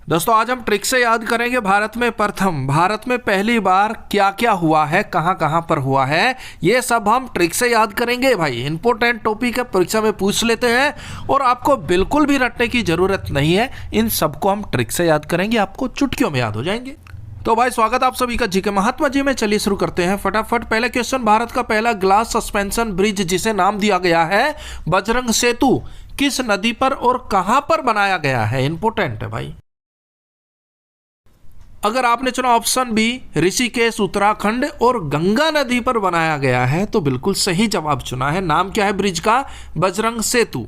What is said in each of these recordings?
दोस्तों आज हम ट्रिक से याद करेंगे भारत में पहली बार क्या क्या हुआ है, कहां कहां पर हुआ है, ये सब हम ट्रिक से याद करेंगे भाई। इंपॉर्टेंट टॉपिक है, परीक्षा में पूछ लेते हैं और आपको बिल्कुल भी रटने की जरूरत नहीं है। इन सबको हम ट्रिक से याद करेंगे, आपको चुटकियों में याद हो जाएंगे। तो भाई स्वागत आप सभी का जीके महात्मा जी में। चलिए शुरू करते हैं फटाफट। पहला क्वेश्चन, भारत का पहला ग्लास सस्पेंशन ब्रिज जिसे नाम दिया गया है बजरंग सेतु, किस नदी पर और कहां पर बनाया गया है? इंपॉर्टेंट है भाई। अगर आपने चुना ऑप्शन बी ऋषिकेश उत्तराखंड और गंगा नदी पर बनाया गया है तो बिल्कुल सही जवाब चुना है। नाम क्या है ब्रिज का? बजरंग सेतु।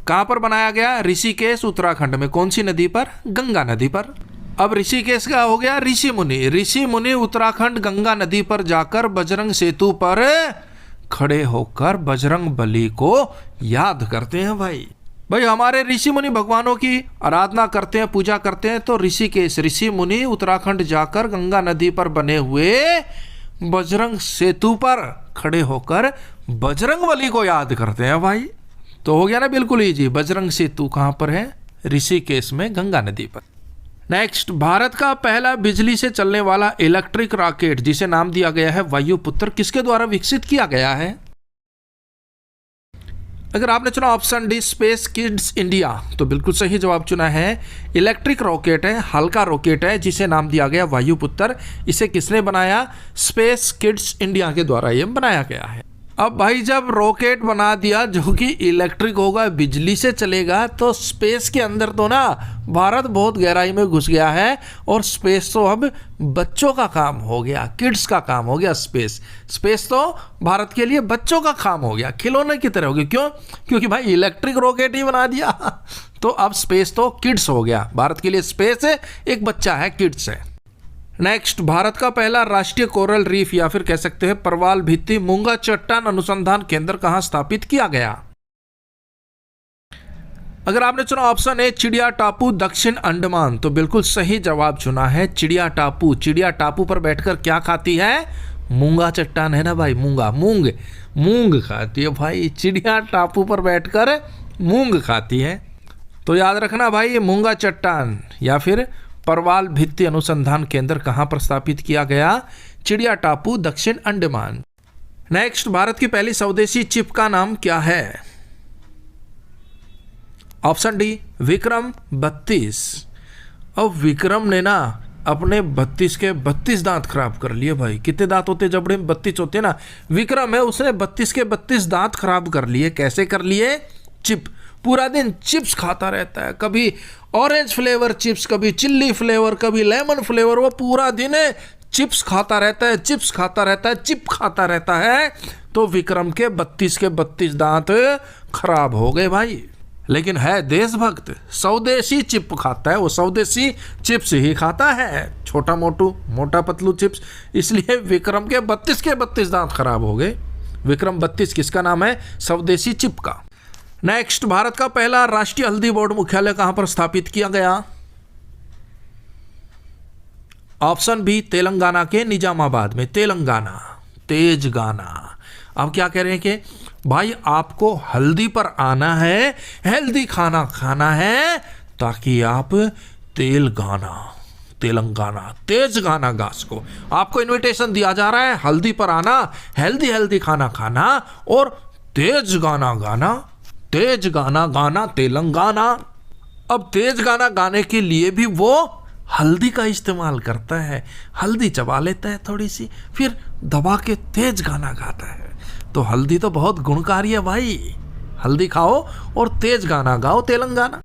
कहां पर बनाया गया? ऋषिकेश उत्तराखंड में। कौन सी नदी पर? गंगा नदी पर। अब ऋषिकेश का हो गया ऋषि मुनि उत्तराखंड गंगा नदी पर जाकर बजरंग सेतु पर खड़े होकर बजरंग बली को याद करते हैं भाई। हमारे ऋषि मुनि भगवानों की आराधना करते हैं, पूजा करते हैं, तो ऋषिकेश ऋषि मुनि उत्तराखंड जाकर गंगा नदी पर बने हुए बजरंग सेतु पर खड़े होकर बजरंग बली को याद करते हैं भाई। तो हो गया ना बिल्कुल इजी। बजरंग सेतु कहां पर है? ऋषिकेश में, गंगा नदी पर। नेक्स्ट, भारत का पहला बिजली से चलने वाला इलेक्ट्रिक रॉकेट जिसे नाम दिया गया है वायुपुत्र, किसके द्वारा विकसित किया गया है? अगर आपने चुना option D space kids India तो बिल्कुल सही जवाब चुना है। इलेक्ट्रिक रॉकेट है, हल्का रॉकेट है जिसे नाम दिया गया वायुपुत्र। इसे किसने बनाया? स्पेस किड्स इंडिया के द्वारा ये बनाया गया है। अब भाई जब रॉकेट बना दिया जो कि इलेक्ट्रिक होगा, बिजली से चलेगा, तो स्पेस के अंदर तो ना भारत बहुत गहराई में घुस गया है और स्पेस तो अब बच्चों का काम हो गया, किड्स का काम हो गया। स्पेस तो भारत के लिए बच्चों का काम हो गया, खिलौने की तरह हो गया। क्यों? क्योंकि भाई इलेक्ट्रिक रॉकेट ही बना दिया तो अब स्पेस तो किड्स हो गया। भारत के लिए स्पेस है, एक बच्चा है, किड्स है। नेक्स्ट, भारत का पहला राष्ट्रीय कोरल रीफ या फिर कह सकते हैं प्रवाल भित्ति मूंगा चट्टान अनुसंधान केंद्र कहां स्थापित किया गया? अगर आपने चुना ऑप्शन ए चिड़िया टापू दक्षिण अंडमान तो बिल्कुल सही जवाब चुना है चिड़िया टापू। चिड़िया टापू पर बैठकर क्या खाती है? मूंगा चट्टान है ना भाई, मूंग खाती है भाई। चिड़िया टापू पर बैठकर मूंग खाती है। तो याद रखना भाई, मूंगा चट्टान या फिर प्रवाल भित्ति अनुसंधान केंद्र कहां पर स्थापित किया गया? चिड़िया टापू दक्षिण अंडमान। नेक्स्ट, भारत की पहली स्वदेशी चिप का नाम क्या है? Option D Vikram 32। अब विक्रम ने ना अपने 32 के 32 दांत खराब कर लिए भाई। कितने दांत होते जबड़े में? 32 होते ना। विक्रम है, उसने 32 के 32 दांत खराब कर लिए। कैसे कर लिए? चिप। पूरा दिन चिप्स खाता रहता है, कभी ऑरेंज फ्लेवर चिप्स, कभी चिल्ली फ्लेवर, कभी लेमन फ्लेवर। वो पूरा दिन चिप्स खाता रहता है, चिप खाता रहता है। तो विक्रम के 32 दांत खराब हो गए भाई। लेकिन है देशभक्त, स्वदेशी चिप खाता है वो, स्वदेशी चिप्स ही खाता है, मोटा पतलू चिप्स। इसलिए विक्रम के 32 दांत खराब हो गए। विक्रम 32 किसका नाम है? स्वदेशी चिप का। नेक्स्ट, भारत का पहला राष्ट्रीय हल्दी बोर्ड मुख्यालय कहां पर स्थापित किया गया? ऑप्शन बी तेलंगाना के निजामाबाद में। तेलंगाना। अब क्या कह रहे हैं कि भाई आपको हल्दी पर आना है, हेल्दी खाना खाना है, ताकि आप तेलंगाना तेज गाना गा सको। आपको इनविटेशन दिया जा रहा है, हल्दी पर आना, हेल्दी खाना खाना और तेज गाना गाना तेलंगाना। अब तेज गाना गाने के लिए भी वो हल्दी का इस्तेमाल करता है। हल्दी चबा लेता है थोड़ी सी, फिर दबा के तेज गाना गाता है। तो हल्दी तो बहुत गुणकारी है भाई। हल्दी खाओ और तेज गाना गाओ, तेलंगाना।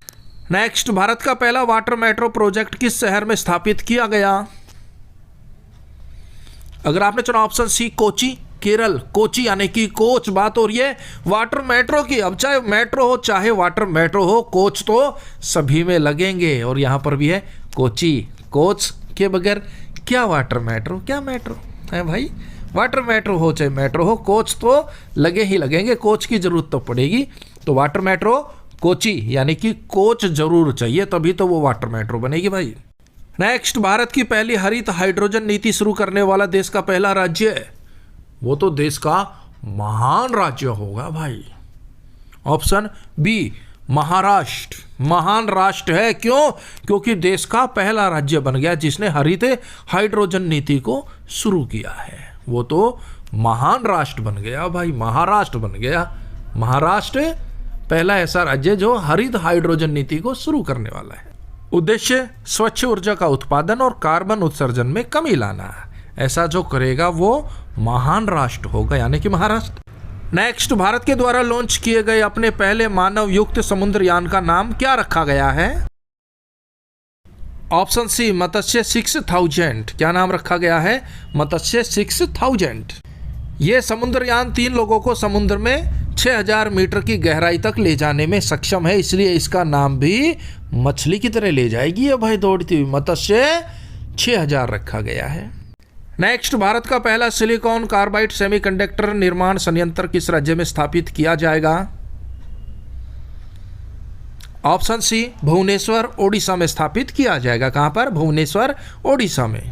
नेक्स्ट, भारत का पहला वाटर मेट्रो प्रोजेक्ट किस शहर में स्थापित किया गया? अगर आपने चुना ऑप्शन सी कोची, केरल। कोची यानी कि कोच, बात हो रही है वाटर मेट्रो की। अब चाहे मेट्रो हो चाहे वाटर मेट्रो हो, कोच तो सभी में लगेंगे और यहां पर भी है कोची। कोच के बगैर क्या वाटर मेट्रो, क्या मेट्रो है भाई? वाटर मेट्रो हो चाहे मेट्रो हो, कोच तो लगे ही लगेंगे, कोच की जरूरत तो पड़ेगी। तो वाटर मेट्रो कोची यानी कि कोच जरूर चाहिए, तभी तो वो वाटर मेट्रो बनेगी भाई। नेक्स्ट, भारत की पहली हरित हाइड्रोजन नीति शुरू करने वाला देश का पहला राज्य है? वो तो देश का महान राज्य होगा भाई। ऑप्शन बी महाराष्ट्र महान राष्ट्र है। क्यों? क्योंकि देश का पहला राज्य बन गया जिसने हरित हाइड्रोजन नीति को शुरू किया है। वो तो महान राष्ट्र बन गया भाई, महाराष्ट्र बन गया। महाराष्ट्र पहला ऐसा राज्य जो हरित हाइड्रोजन नीति को शुरू करने वाला है। उद्देश्य स्वच्छ ऊर्जा का उत्पादन और कार्बन उत्सर्जन में कमी लाना है। ऐसा जो करेगा वो महान राष्ट्र होगा, यानी कि महाराष्ट्र। नेक्स्ट, भारत के द्वारा लॉन्च किए गए अपने पहले मानव युक्त समुद्रयान का नाम क्या रखा गया है? ऑप्शन सी, मत्स्य 6000। क्या नाम रखा गया है? मत्स्य 6000। ये समुद्रयान 3 लोगों को समुद्र में 6000 मीटर की गहराई तक ले जाने में सक्षम है, इसलिए इसका नाम भी मछली की तरह ले जाएगी ये भाई दौड़ती हुई। मत्स्य 6000 रखा गया है। नेक्स्ट, भारत का पहला सिलिकॉन कार्बाइड सेमीकंडक्टर निर्माण संयंत्र किस राज्य में स्थापित किया जाएगा? ऑप्शन सी, भुवनेश्वर ओडिशा में स्थापित किया जाएगा। कहां पर? भुवनेश्वर ओडिशा में।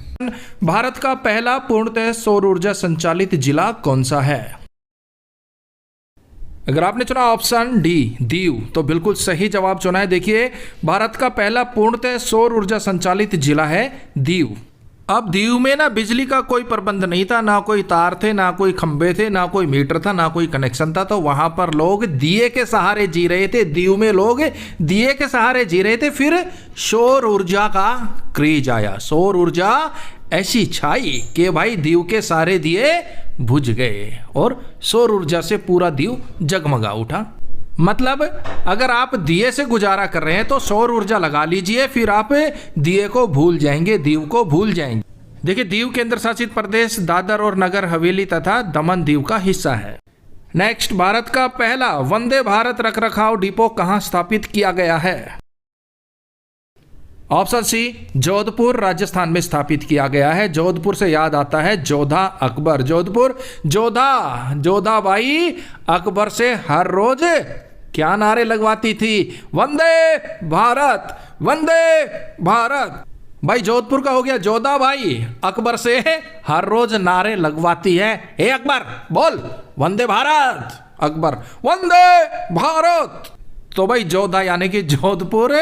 भारत का पहला पूर्णतः सौर ऊर्जा संचालित जिला कौन सा है? अगर आपने चुना ऑप्शन डी, दीव, तो बिल्कुल सही जवाब चुना है। देखिए, भारत का पहला पूर्णतः सौर ऊर्जा संचालित जिला है दीव। अब दीव में ना बिजली का कोई प्रबंध नहीं था, ना कोई तार थे, ना कोई खंबे थे, ना कोई मीटर था, ना कोई कनेक्शन था, तो वहां पर लोग दिए के सहारे जी रहे थे। दीव में लोग दिए के सहारे जी रहे थे। फिर सौर ऊर्जा का क्रेज आया, सौर ऊर्जा ऐसी छाई कि भाई दीव के सारे दिए बुझ गए और सौर ऊर्जा से पूरा दीव जगमगा उठा। मतलब अगर आप दिए से गुजारा कर रहे हैं तो सौर ऊर्जा लगा लीजिए, फिर आप दिए को भूल जाएंगे, दीव को भूल जाएंगे। देखिए, दीव केंद्र शासित प्रदेश दादर और नगर हवेली तथा दमन दीव का हिस्सा है। नेक्स्ट, भारत का पहला वंदे भारत रखरखाव डिपो कहां स्थापित किया गया है? ऑप्शन सी, जोधपुर राजस्थान में स्थापित किया गया है। जोधपुर से याद आता है जोधा अकबर। जोधपुर, जोधा बाई अकबर से हर रोज क्या नारे लगवाती थी? वंदे भारत, वंदे भारत। भाई जोधपुर का हो गया, जोधा बाई अकबर से हर रोज नारे लगवाती है। हे अकबर बोल वंदे भारत, अकबर वंदे भारत। तो भाई जोधा यानी कि जोधपुर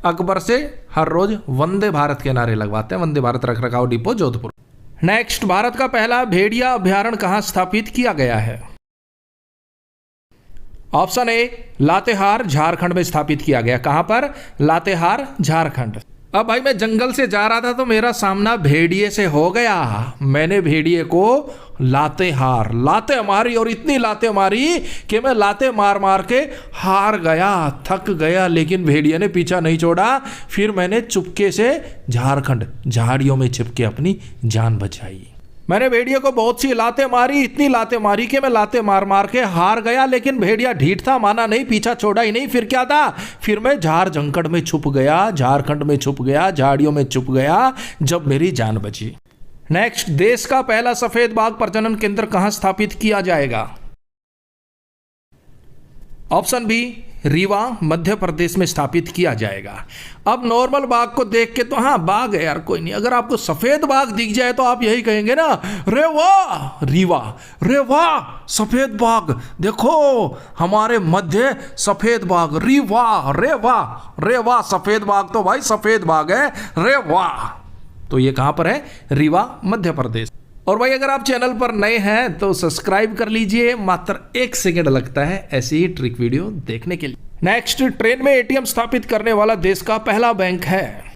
अकबर से हर रोज वंदे भारत के नारे लगवाते हैं। वंदे भारत रखरखाव डिपो जोधपुर। नेक्स्ट, भारत का पहला भेड़िया अभ्यारण्य कहां स्थापित किया गया है? ऑप्शन ए, लातेहार झारखंड में स्थापित किया गया। कहां पर? लातेहार झारखंड। अब भाई मैं जंगल से जा रहा था तो मेरा सामना भेड़िए से हो गया। मैंने भेड़िए को लाते मारी और इतनी लाते मारी कि मैं लाते मार मार के हार गया, थक गया, लेकिन भेड़िए ने पीछा नहीं छोड़ा। फिर मैंने चुपके से झारखंड झाड़ियों में छिपके अपनी जान बचाई। मैंने भेड़िए को बहुत सी लाते मारी, इतनी लाते मारी कि मैं लाते मार मार के हार गया, लेकिन भेड़िया ढीठ था, माना नहीं, पीछा छोड़ा ही नहीं। फिर क्या था? फिर मैं झार जंकड़ में छुप गया, झारखंड में छुप गया, झाड़ियों में छुप गया, जब मेरी जान बची। नेक्स्ट, देश का पहला सफेद बाघ प्रजनन केंद्र कहां स्थापित किया जाएगा? ऑप्शन बी, रीवा मध्य प्रदेश में स्थापित किया जाएगा। अब नॉर्मल बाघ को देख के तो हाँ बाघ है यार, कोई नहीं। अगर आपको सफेद बाघ दिख जाए तो आप यही कहेंगे ना, रे वाह रीवा, रे वाह सफेद बाघ, देखो हमारे मध्य सफेद बाघ, रीवा, रे वाह सफेद बाघ, तो भाई सफेद बाघ है, रे वाह। तो ये कहां पर है? रीवा मध्य प्रदेश। और भाई अगर आप चैनल पर नए हैं तो सब्सक्राइब कर लीजिए, मात्र 1 सेकंड लगता है ऐसी ही ट्रिक वीडियो देखने के लिए। नेक्स्ट, ट्रेन में एटीएम स्थापित करने वाला देश का पहला बैंक है?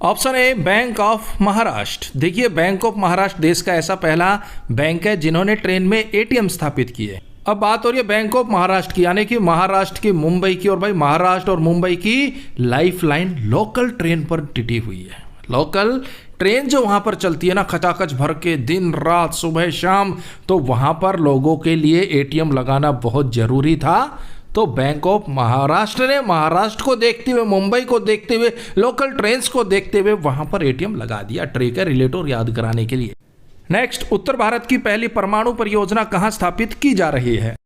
Option A, bank of Maharashtra. देखिए, बैंक ऑफ महाराष्ट्र देश का ऐसा पहला बैंक है जिन्होंने ट्रेन में एटीएम स्थापित किए। अब बात हो रही है बैंक ऑफ महाराष्ट्र की, यानी कि महाराष्ट्र की, मुंबई की, और भाई महाराष्ट्र और मुंबई की लाइफलाइन लोकल ट्रेन पर टिकी हुई है। लोकल ट्रेन जो वहां पर चलती है ना, खचाखच भर के दिन रात सुबह शाम, तो वहां पर लोगों के लिए एटीएम लगाना बहुत जरूरी था। तो बैंक ऑफ महाराष्ट्र ने महाराष्ट्र को देखते हुए, मुंबई को देखते हुए, लोकल ट्रेन्स को देखते हुए वहां पर एटीएम लगा दिया, ट्रे का रिलेटर याद कराने के लिए। नेक्स्ट, उत्तर भारत की पहली परमाणु परियोजना कहां स्थापित की जा रही है?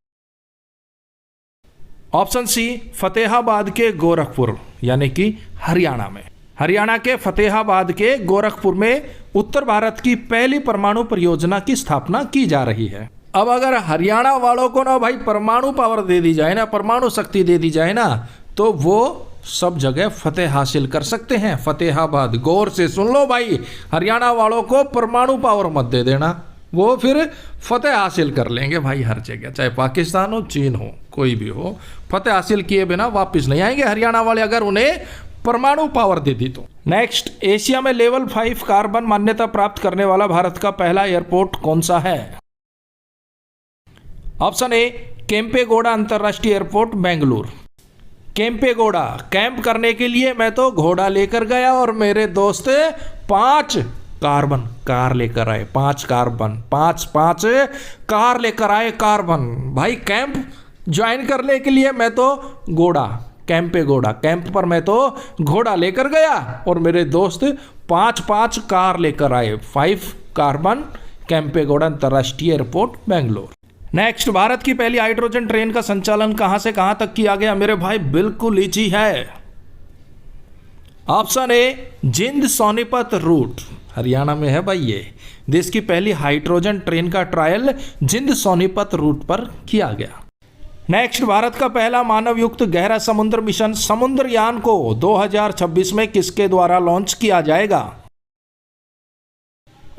ऑप्शन सी, फतेहाबाद के गोरखपुर, यानी कि हरियाणा में। हरियाणा के फतेहाबाद के गोरखपुर में उत्तर भारत की पहली परमाणु परियोजना की स्थापना की जा रही है। अब अगर हरियाणा वालों को ना भाई परमाणु पावर दे दी जाए ना, परमाणु शक्ति दे दी जाए ना, तो वो सब जगह फतेह हासिल कर सकते हैं। फतेहाबाद, गौर से सुन लो भाई, हरियाणा वालों को परमाणु पावर मत दे देना, वो फिर फतेह हासिल कर लेंगे भाई हर जगह, चाहे पाकिस्तान हो, चीन हो, कोई भी हो, फतेह हासिल किए बिना वापस नहीं आएंगे हरियाणा वाले अगर उन्हें परमाणु पावर दे दी तो। नेक्स्ट, एशिया में लेवल 5 कार्बन मान्यता प्राप्त करने वाला भारत का पहला एयरपोर्ट कौन सा है? ऑप्शन ए केम्पेगौड़ा अंतरराष्ट्रीय एयरपोर्ट बेंगलुरु। केम्पेगौड़ा, कैंप करने के लिए मैं तो घोड़ा लेकर गया और मेरे दोस्त 5 कार्बन कार लेकर आए, 5 कार्बन, 5 कार लेकर आए कार्बन। भाई कैंप ज्वाइन करने के लिए मैं तो घोड़ा, कैंपेगौड़ा कैंप पर मैं तो घोड़ा लेकर गया और मेरे दोस्त 5 कार लेकर आए, 5 कार्बन, कैंपेगौड़ा अंतरराष्ट्रीय एयरपोर्ट बेंगलुरु। नेक्स्ट, भारत की पहली हाइड्रोजन ट्रेन का संचालन कहां से कहां तक किया गया? मेरे भाई बिल्कुल इजी है। Option A Jind Sonipat root, Haryana में है भाई ये। देश की पहली हाइड्रोजन ट्रेन का ट्रायल जिंद सोनीपत रूट पर किया गया। नेक्स्ट, भारत का पहला मानव युक्त गहरा समुद्र मिशन समुद्रयान को 2026 में किसके द्वारा लॉन्च किया जाएगा?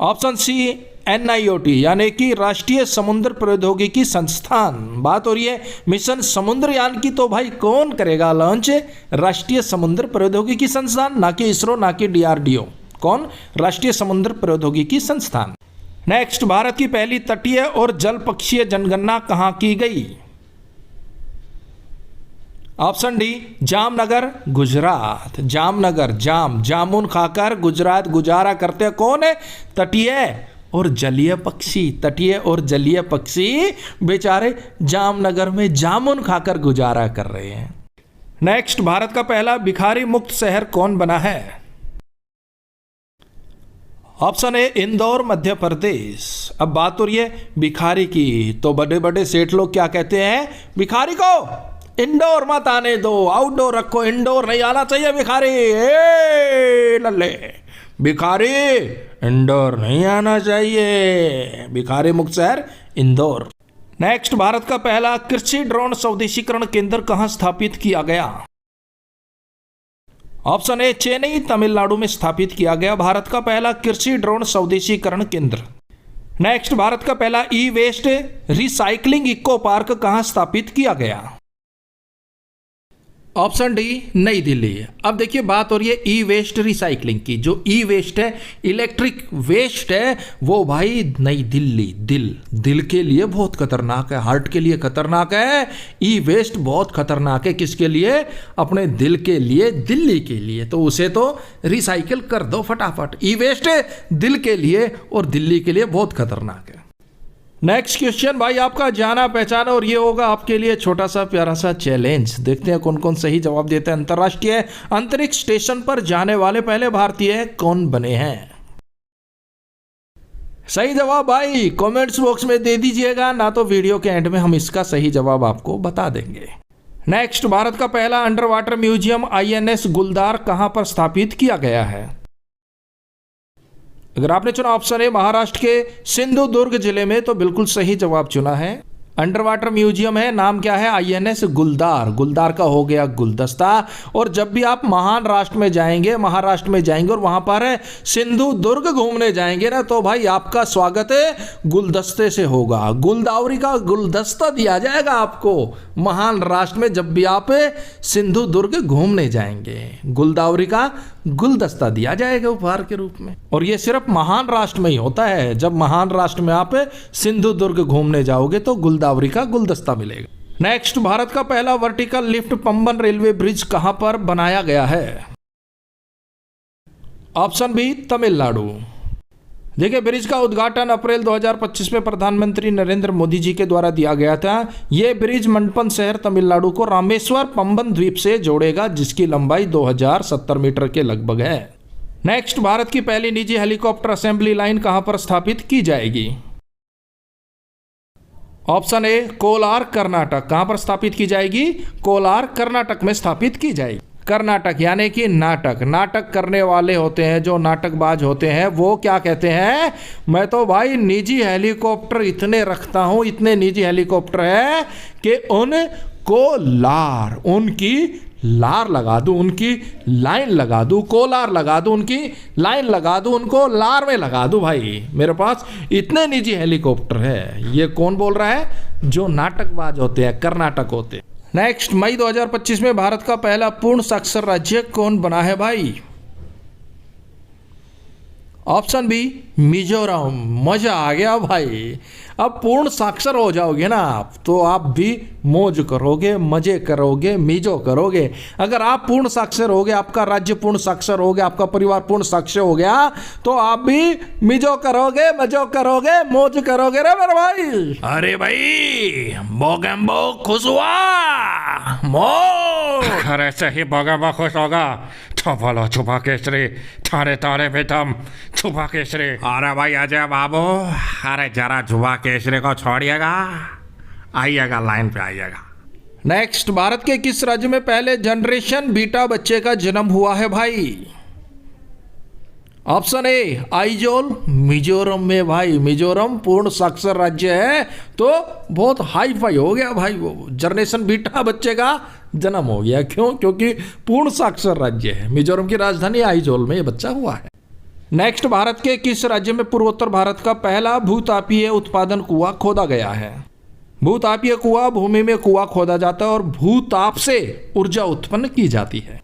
ऑप्शन सी NIOT यानी कि राष्ट्रीय समुद्र प्रौद्योगिकी संस्थान। बात हो रही है मिशन समुद्रयान की, तो भाई कौन करेगा लॉन्च? राष्ट्रीय समुद्र प्रौद्योगिकी संस्थान, ना कि इसरो, ना कि DRDO। कौन? राष्ट्रीय समुद्र प्रौद्योगिकी संस्थान। नेक्स्ट, भारत की पहली तटीय और जल पक्षीय जनगणना कहां की गई? Option D Jamnagar, Gujarat. जामनगर, जामुन खाकर गुजरात गुजारा करते कौन है? तटीय और जलीय पक्षी। तटीय और जलीय पक्षी बेचारे जामनगर में जामुन खाकर गुजारा कर रहे हैं। नेक्स्ट, भारत का पहला भिखारी मुक्त शहर कौन बना है? Option A Indore, Madhya Pradesh. अब बात हो रही है भिखारी की, तो बड़े बड़े सेठ लोग क्या कहते हैं? भिखारी को इंडोर मत आने दो, आउटडोर रखो, इंडोर नहीं आना चाहिए भिखारी। ए लल्ले, भिखारी इंदौर नहीं आना चाहिए। भिखारी मुक्त शहर इंदौर। नेक्स्ट, भारत का पहला कृषि ड्रोन स्वदेशीकरण केंद्र कहां स्थापित किया गया? ऑप्शन ए चेन्नई, तमिलनाडु में स्थापित किया गया भारत का पहला कृषि ड्रोन स्वदेशीकरण केंद्र। नेक्स्ट, भारत का पहला ई वेस्ट रिसाइकलिंग इको पार्क कहां स्थापित किया गया? ऑप्शन डी नई दिल्ली। अब देखिए बात हो रही है ई वेस्ट रिसाइकलिंग की। जो ई वेस्ट है, इलेक्ट्रिक वेस्ट है, वो भाई नई दिल्ली। दिल के लिए बहुत खतरनाक है, हार्ट के लिए खतरनाक है। ई वेस्ट बहुत खतरनाक है, किसके लिए? अपने दिल के लिए, दिल्ली के लिए। तो उसे तो रिसाइकिल कर दो फटाफट। ई वेस्ट दिल के लिए और दिल्ली के लिए बहुत खतरनाक है। नेक्स्ट क्वेश्चन भाई आपका जाना पहचाना, और ये होगा आपके लिए छोटा सा प्यारा सा चैलेंज। देखते हैं कौन कौन सही जवाब देते हैं। अंतर्राष्ट्रीय अंतरिक्ष स्टेशन पर जाने वाले पहले भारतीय कौन बने हैं? सही जवाब भाई कमेंट्स बॉक्स में दे दीजिएगा, ना तो वीडियो के एंड में हम इसका सही जवाब आपको बता देंगे। नेक्स्ट, भारत का पहला अंडर वाटर म्यूजियम INS गुलदार कहां पर स्थापित किया गया है? अगर आपने चुना ऑप्शन ए महाराष्ट्र के सिंधुदुर्ग जिले में, तो बिल्कुल सही जवाब चुना है। अंडर वाटर म्यूजियम है, नाम क्या है? INS गुलदार। गुलदार का हो गया गुलदस्ता। और जब भी आप महान राष्ट्र में जाएंगे, महाराष्ट्र में जाएंगे और वहां पर सिंधुदुर्ग घूमने जाएंगे ना, तो भाई आपका स्वागत गुलदस्ते से होगा। गुलदावरी का गुलदस्ता दिया जाएगा आपको महान राष्ट्र में, जब भी आप सिंधुदुर्ग घूमने जाएंगे। गुलदावरी का गुलदस्ता दिया जाएगा उपहार के रूप में। और ये सिर्फ महान राष्ट्र में ही होता है। जब महान राष्ट्र में आप सिंधुदुर्ग घूमने जाओगे तो गुलदावरी का गुलदस्ता मिलेगा। नेक्स्ट, भारत का पहला vertical lift Pamban railway bridge कहां पर बनाया गया है? Option B Tamil Nadu. देखिए ब्रिज का उद्घाटन अप्रैल 2025 में प्रधानमंत्री नरेंद्र मोदी जी के द्वारा दिया गया था। यह ब्रिज मंडपम शहर तमिलनाडु को रामेश्वर पंबन द्वीप से जोड़ेगा, जिसकी लंबाई 2070 मीटर के लगभग है। नेक्स्ट, भारत की पहली निजी हेलीकॉप्टर असेंबली लाइन कहां पर स्थापित की जाएगी? Option A Kolar, Karnataka. कहां पर स्थापित की जाएगी? कोलार, कर्नाटक में स्थापित की जाएगी। कर्नाटक यानी कि नाटक। नाटक करने वाले होते हैं, जो नाटकबाज होते हैं, वो क्या कहते हैं, मैं तो भाई निजी हेलीकॉप्टर इतने रखता हूं, इतने निजी हेलीकॉप्टर है कि उनको उनकी लार लगा दूं, उनकी लाइन लगा दूं, कोलार लगा दूं, उनकी लाइन लगा दूं, उनको लार में लगा दूं। भाई मेरे पास इतने निजी हेलीकॉप्टर है। ये कौन बोल रहा है, जो नाटकबाज होते हैं, कर्नाटक होते हैं। नेक्स्ट, मई 2025 में भारत का पहला पूर्ण साक्षर राज्य कौन बना है भाई? Option B Mizoram. मजा आ गया भाई। अब पूर्ण साक्षर हो जाओगे ना आप, तो आप भी मौज करोगे, मजे करोगे, मिजो करोगे। अगर आप पूर्ण साक्षर हो गए, आपका राज्य पूर्ण साक्षर हो गया, आपका परिवार पूर्ण साक्षर हो गया, तो आप भी मिजो करोगे, मजो करोगे, मौज करोगे रे मेरे भाई। अरे भाई बोगेम्बो खुश हुआ, मौज। अरे सही बोगेम्बो खुश होगा तो बोलो छुपा केसरी, थारे तारे बेतम छुपा केसरी। अरे भाई अजय बाबू, अरे जरा छुपा केसरी को छोड़िएगा, आइएगा लाइन पे आइएगा। नेक्स्ट, भारत के किस राज्य में पहले जनरेशन बीटा बच्चे का जन्म हुआ है भाई? ऑप्शन ए आइजोल, मिजोरम में। भाई मिजोरम पूर्ण साक्षर राज्य है, तो बहुत हाई फाई हो गया भाई, वो जनरेशन बीटा बच्चे का जन्म हो गया। क्यों? क्योंकि पूर्ण साक्षर राज्य है। मिजोरम की राजधानी आइजोल में ये बच्चा हुआ है। नेक्स्ट, भारत के किस राज्य में पूर्वोत्तर भारत का पहला भूतापीय उत्पादन कुआं खोदा गया है? भूतापीय कुआं, भूमि में कुआं खोदा जाता है और भूताप से ऊर्जा उत्पन्न की जाती है।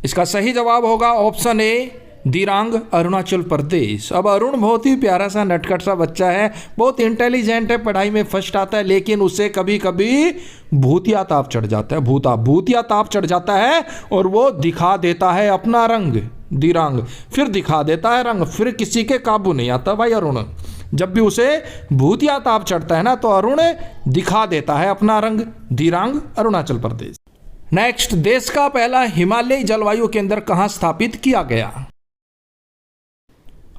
इसका सही जवाब होगा ऑप्शन ए दिरांग, अरुणाचल प्रदेश। अब अरुण बहुत ही प्यारा सा नटखट सा बच्चा है, बहुत इंटेलिजेंट है, पढ़ाई में फर्स्ट आता है, लेकिन उसे कभी कभी भूतिया ताप चढ़ जाता है। भूतिया ताप चढ़ जाता है और वो दिखा देता है अपना रंग, दिरांग, फिर दिखा देता है रंग, फिर किसी के काबू नहीं आता भाई अरुण। जब भी उसे भूतिया ताप चढ़ता है ना, तो अरुण दिखा देता है अपना रंग, दिरांग, अरुणाचल प्रदेश। नेक्स्ट, देश का पहला हिमालयी जलवायु केंद्र कहाँ स्थापित किया गया?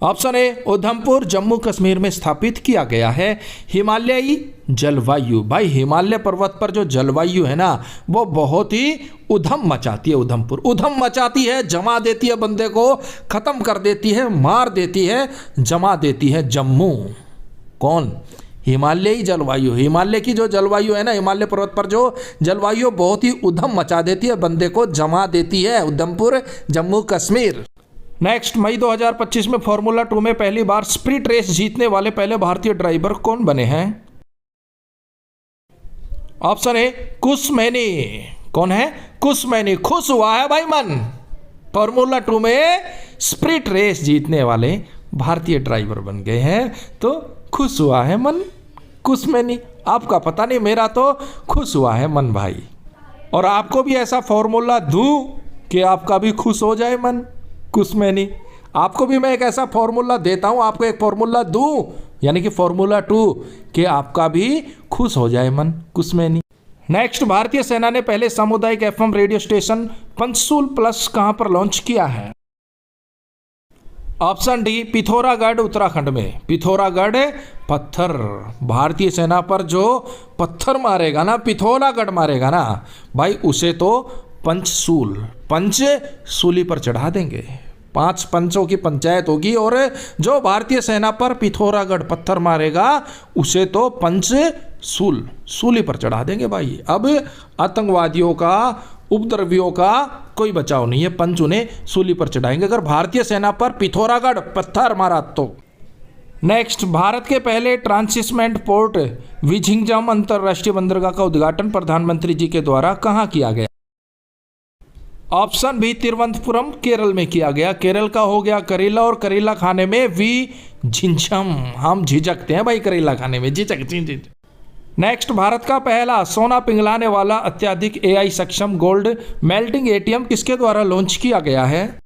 ऑप्शन ए उधमपुर, जम्मू कश्मीर में स्थापित किया गया है हिमालयी जलवायु। भाई हिमालय पर्वत पर जो जलवायु है ना, वो बहुत ही उधम मचाती है। उधमपुर उधम मचाती है, जमा देती है, बंदे को खत्म कर देती है, मार देती है, जमा देती है जम्मू। कौन? हिमालयी जलवायु। हिमालय की जो जलवायु है ना, हिमालय पर्वत पर जो जलवायु बहुत ही उधम मचा देती है, बंदे को जमा देती है। उधमपुर, जम्मू कश्मीर। नेक्स्ट, मई 2025 में फॉर्मूला 2 में पहली बार स्प्रिट रेस जीतने वाले पहले भारतीय ड्राइवर कौन बने हैं? Option A Kusmaini. कौन है? कुसमैनी। खुश हुआ है भाई मन, फॉर्मूला 2 में स्प्रिट रेस जीतने वाले भारतीय ड्राइवर बन गए हैं, तो खुश हुआ है मन, कुसमैनी। आपका पता नहीं, मेरा तो खुश हुआ है मन भाई। और आपको भी ऐसा फॉर्मूला दूं कि आपका भी खुश हो जाए मन, कुसमैनी। आपको भी मैं एक ऐसा फॉर्मूला देता हूं, आपको एक फॉर्मूला दूं, यानी कि फॉर्मूला 2, कि आपका भी खुश हो जाए मन, कुसमैनी। नेक्स्ट, भारतीय सेना ने पहले सामुदायिक एफएम रेडियो स्टेशन पंचसूल प्लस कहां पर लॉन्च किया है? ऑप्शन डी पिथौरागढ़, उत्तराखंड में। पिथौरागढ़ पत्थर, भारतीय सेना पर जो पत्थर मारेगा ना, पिथौरागढ़ मारेगा ना भाई, उसे तो पंचसूली पर चढ़ा देंगे। 5 पंचों की पंचायत होगी, और जो भारतीय सेना पर पिथौरागढ़ पत्थर मारेगा उसे तो सूली पर चढ़ा देंगे भाई। अब आतंकवादियों का, उपद्रवियों का कोई बचाव नहीं है, पंच उन्हें सूली पर चढ़ाएंगे अगर भारतीय सेना पर पिथौरागढ़ पत्थर मारा तो। नेक्स्ट, भारत के पहले ट्रांसिशमेंट पोर्ट विझिंगम अंतरराष्ट्रीय बंदरगाह का उद्घाटन प्रधानमंत्री जी के द्वारा कहाँ किया गया? ऑप्शन बी तिरुवनंतपुरम, केरल में किया गया। केरल का हो गया करेला, और करेला खाने में विझिंगम, हम झिझकते हैं भाई करेला खाने में, झिझक। नेक्स्ट, भारत का पहला सोना पिघलाने वाला अत्याधिक AI सक्षम गोल्ड मेल्टिंग ATM किसके द्वारा लॉन्च किया गया है?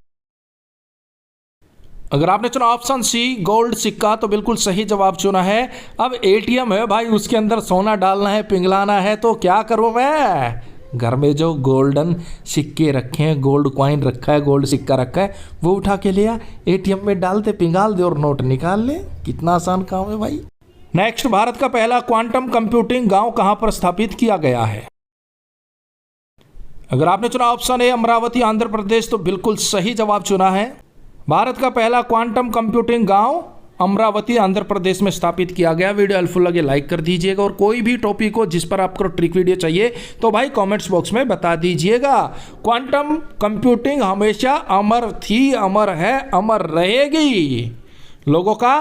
अगर आपने चुना ऑप्शन सी गोल्ड सिक्का, तो बिल्कुल सही जवाब चुना है। अब ATM है भाई, उसके अंदर सोना डालना है, पिघलाना है, तो क्या करूं मैं? घर में जो गोल्डन सिक्के रखे हैं, गोल्ड कॉइन रखा है, गोल्ड सिक्का रखा है, वो उठा के लिया, ATM में डालते, पिघाल दे और नोट निकाल ले। कितना आसान काम है भाई। नेक्स्ट, भारत का पहला क्वांटम कंप्यूटिंग गांव कहां पर स्थापित किया गया है? अगर आपने चुना ऑप्शन ए अमरावती आंध्र प्रदेश तो बिल्कुल सही जवाब चुना है। भारत का पहला क्वांटम कंप्यूटिंग गांव अमरावती आंध्र प्रदेश में स्थापित किया गया। वीडियो हेल्पफुल लगे लाइक कर दीजिएगा और कोई भी टॉपिक हो जिस पर आपको ट्रिक वीडियो चाहिए तो भाई कमेंट्स बॉक्स में बता दीजिएगा। क्वांटम कंप्यूटिंग हमेशा अमर थी, अमर है, अमर रहेगी। लोगों का